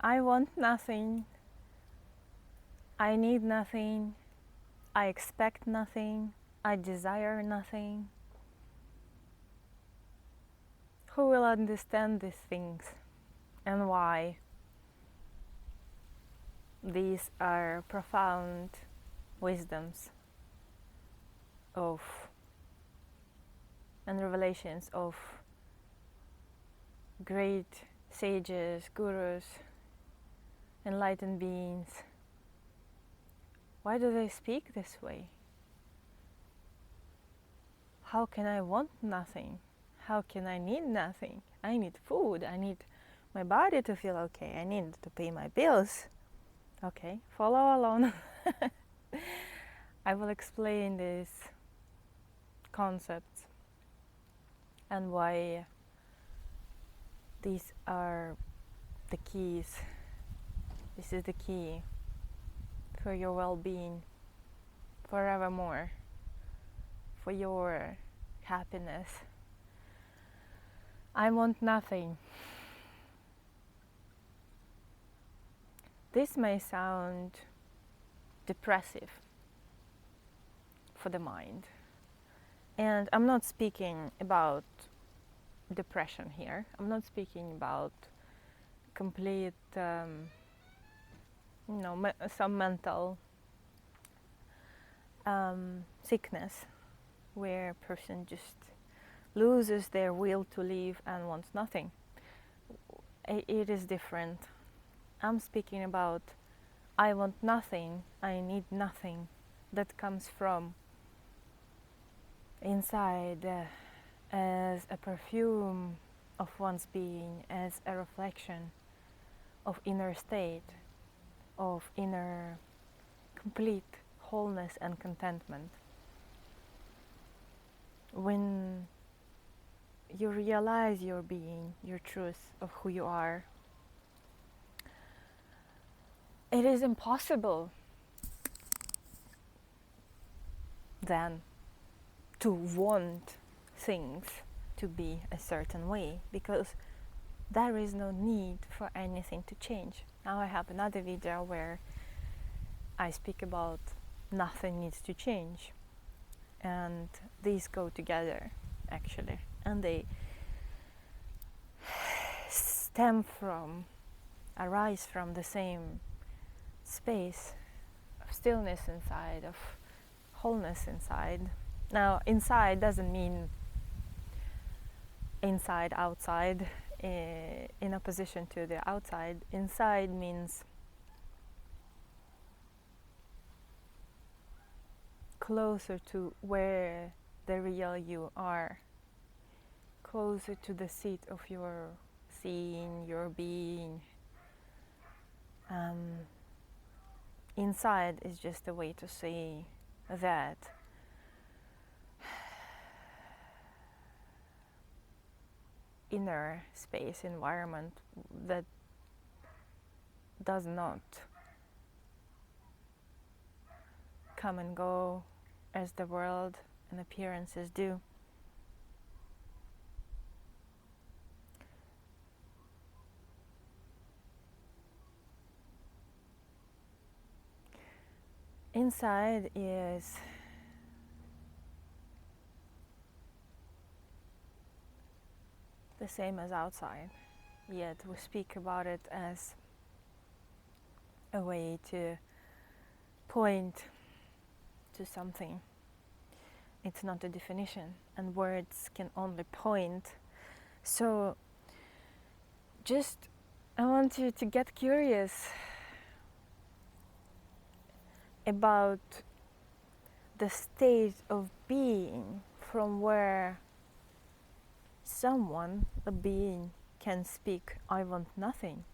I want nothing, I need nothing, I expect nothing, I desire nothing. Who will understand these things and why? These are profound wisdoms of and revelations of great sages, gurus, enlightened beings. Why do they speak this way? How can I want nothing? How can I need nothing? I need food, I need my body to feel okay, I need to pay my bills. Okay, follow along. I will explain these concepts and why these are the keys. This is the key for your well-being forevermore, for your happiness. I want nothing. This may sound depressive for the mind. And I'm not speaking about depression here. I'm not speaking about complete, some mental sickness where a person just loses their will to live and wants nothing. It is different. I'm speaking about I want nothing, I need nothing. That comes from inside as a perfume of one's being, as a reflection of inner state, of inner complete wholeness and contentment. When you realize your being, your truth of who you are, it is impossible then to want things to be a certain way, because there is no need for anything to change. Now I have another video where I speak about nothing needs to change, and these go together actually, and they arise from the same space of stillness inside, of wholeness inside. Now, inside doesn't mean inside, outside, in opposition to the outside. Inside means closer to where the real you are, closer to the seat of your seeing, your being. Inside is just a way to say that inner space, environment that does not come and go as the world and appearances do. Inside is the same as outside, yet we speak about it as a way to point to something. It's not a definition, and words can only point. So I want you to get curious about the state of being from where a being, can speak, I want nothing.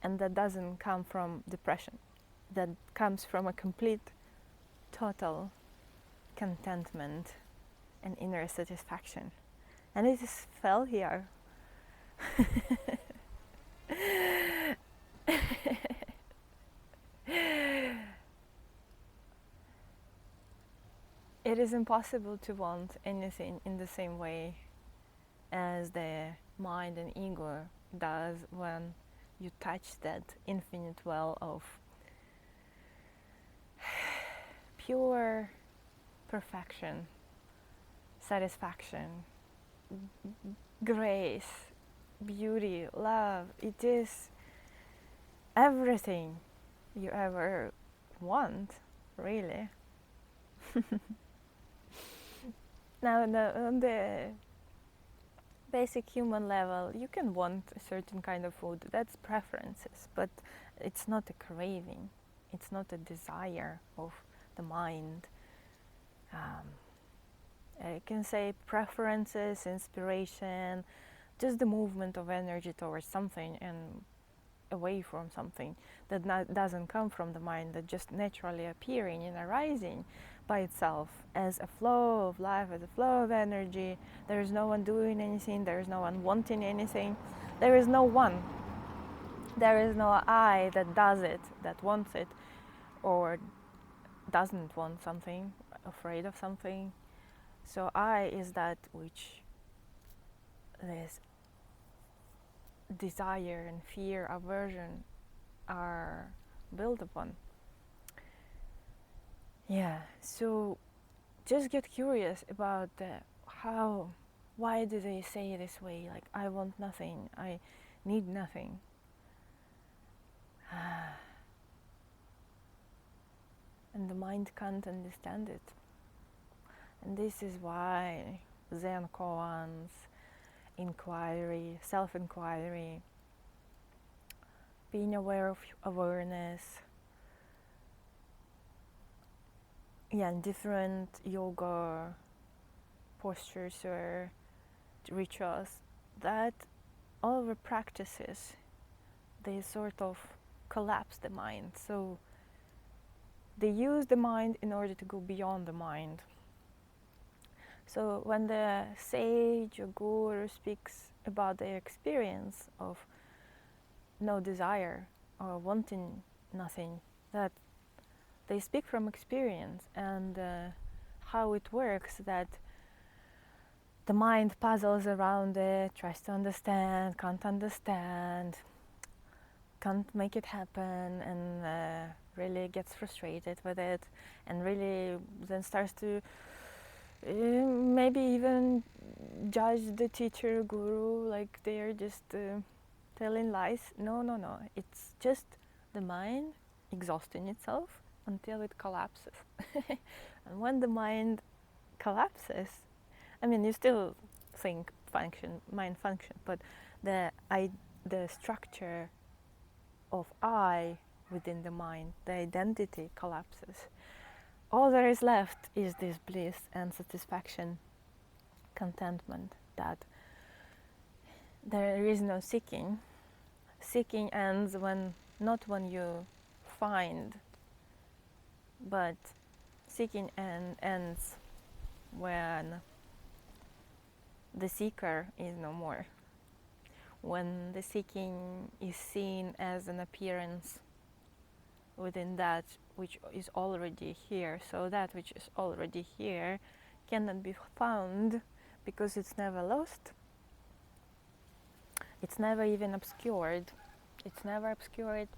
And that doesn't come from depression. That comes from a complete, total contentment and inner satisfaction. And it is felt here. It is impossible to want anything in the same way as the mind and ego does when you touch that infinite well of pure perfection, satisfaction, grace, beauty, love. It is everything you ever want, really. Now, on the basic human level, you can want a certain kind of food. That's preferences, but it's not a craving. It's not a desire of the mind. I can say preferences, inspiration, just the movement of energy towards something and away from something that doesn't come from the mind, that just naturally appearing and arising by itself as a flow of life, as a flow of energy. There is no one doing anything, there is no one wanting anything, there is no one. There is no I that does it, that wants it, or doesn't want something, afraid of something. So I is that which this desire and fear, aversion are built upon. Yeah, so just get curious about why do they say it this way? Like, I want nothing, I need nothing. And the mind can't understand it. And this is why Zen koans, inquiry, self-inquiry, being aware of awareness, and different yoga postures or rituals, that all of the practices, they sort of collapse the mind. So they use the mind in order to go beyond the mind. So when the sage or guru speaks about their experience of no desire or wanting nothing, that they speak from experience, and how it works, that the mind puzzles around it, tries to understand, can't make it happen, and really gets frustrated with it, and really then starts to maybe even judge the teacher, guru, like they're just telling lies. No, it's just the mind exhausting itself until it collapses. And when the mind collapses, I mean, you still think, mind function, but the structure of I within the mind, the identity collapses. All there is left is this bliss and satisfaction, contentment, that there is no seeking. Seeking ends not when you find, but seeking ends when the seeker is no more. When the seeking is seen as an appearance within that which is already here. So that which is already here cannot be found because it's never lost. It's never even obscured. It's never obscured.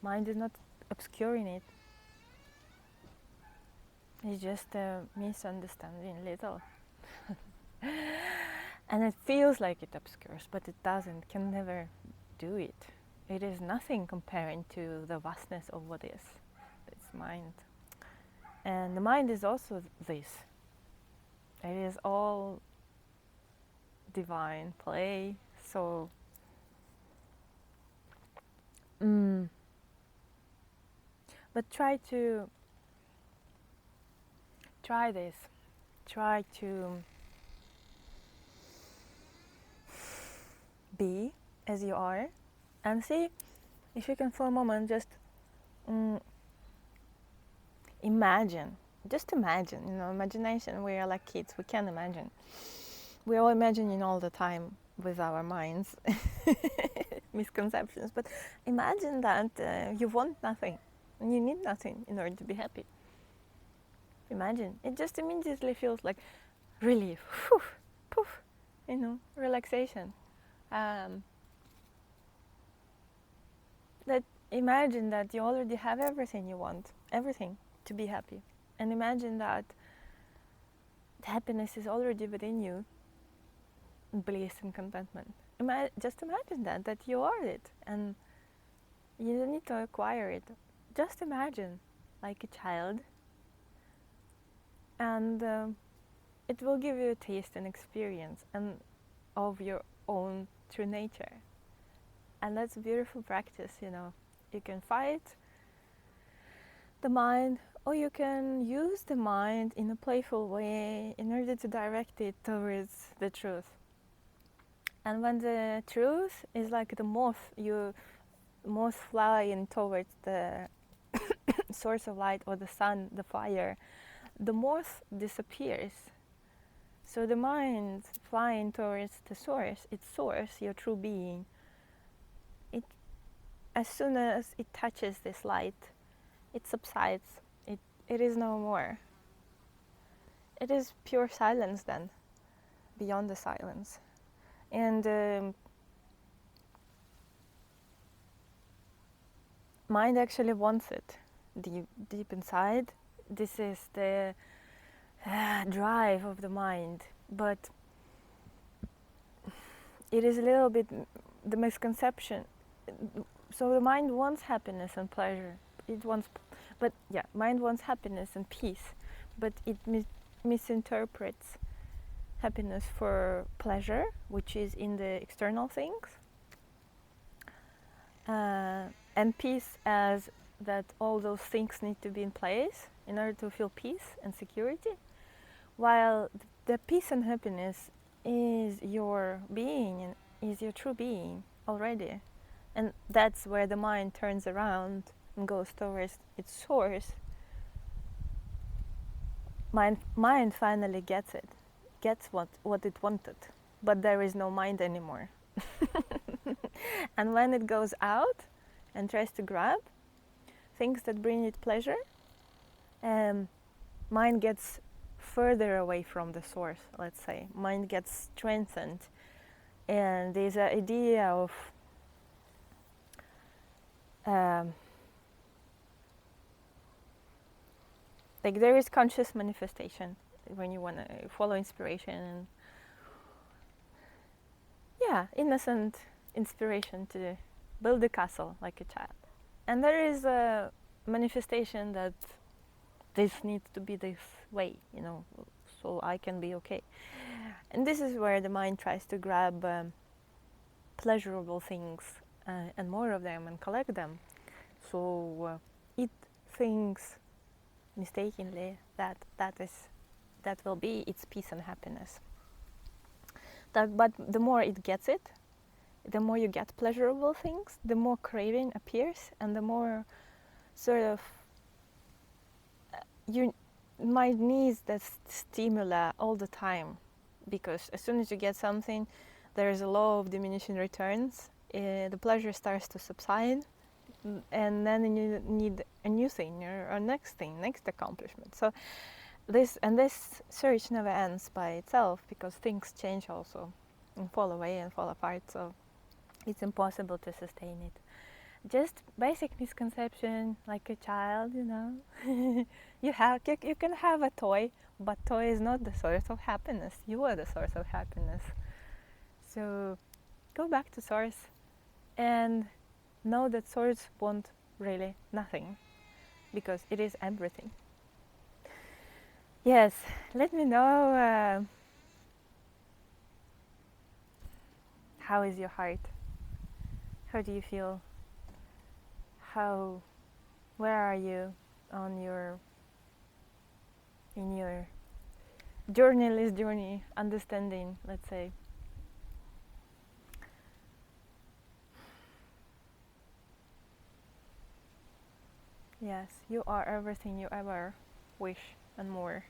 Mind is not obscuring it. It's just a misunderstanding little. And it feels like it obscures, but it doesn't, can never do it. It is nothing comparing to the vastness of what is. It's mind. And the mind is also this. It is all divine play. So, but try this. Try to be as you are, and see if you can for a moment just imagine. Just imagine, imagination. We are like kids, we can imagine. We're all imagining all the time with our minds. Misconceptions, but imagine that you want nothing and you need nothing in order to be happy. Imagine. It just immediately feels like relief, poof, relaxation. That imagine that you already have everything you want, everything to be happy. And imagine that happiness is already within you, bliss and contentment. Just imagine that you are it, and you don't need to acquire it. Just imagine, like a child, and it will give you a taste and experience and of your own true nature. And that's a beautiful practice, you know. You can fight the mind, or you can use the mind in a playful way in order to direct it towards the truth. And when the truth is like the moth flying towards the source of light, or the sun, the fire, the moth disappears. So the mind flying towards the source, its source, your true being, it, as soon as it touches this light, it subsides. It is no more. It is pure silence then, beyond the silence. And mind actually wants it deep inside. This is the drive of the mind. But it is a little bit the misconception. So the mind wants happiness and pleasure. It wants, but yeah, mind wants happiness and peace, but it misinterprets happiness for pleasure, which is in the external things, and peace as that all those things need to be in place in order to feel peace and security, while the peace and happiness is your being and is your true being already. And that's where the mind turns around and goes towards its source. Mind finally gets it, gets what it wanted, but there is no mind anymore. And when it goes out and tries to grab things that bring it pleasure, mind gets further away from the source, let's say. Mind gets strengthened. And there's an idea of like there is conscious manifestation when you want to follow inspiration, and yeah, innocent inspiration to build a castle like a child. And there is a manifestation that this needs to be this way, you know, so I can be okay. And this is where the mind tries to grab pleasurable things and more of them and collect them. So it thinks mistakenly that will be its peace and happiness. But the more it gets it, the more you get pleasurable things, the more craving appears, and the more sort of your mind needs that stimuli all the time, because as soon as you get something, there is a law of diminishing returns. The pleasure starts to subside, and then you need a new thing or a next thing, next accomplishment. So this search never ends by itself, because things change also and fall away and fall apart. So it's impossible to sustain it. Just basic misconception, like a child, you know. you can have a toy, but toy is not the source of happiness. You are the source of happiness. So go back to source and know that source wants really nothing, because it is everything. Yes, let me know how is your heart? How do you feel? Where are you on in your journalist journey, understanding, let's say? Yes, you are everything you ever wish and more.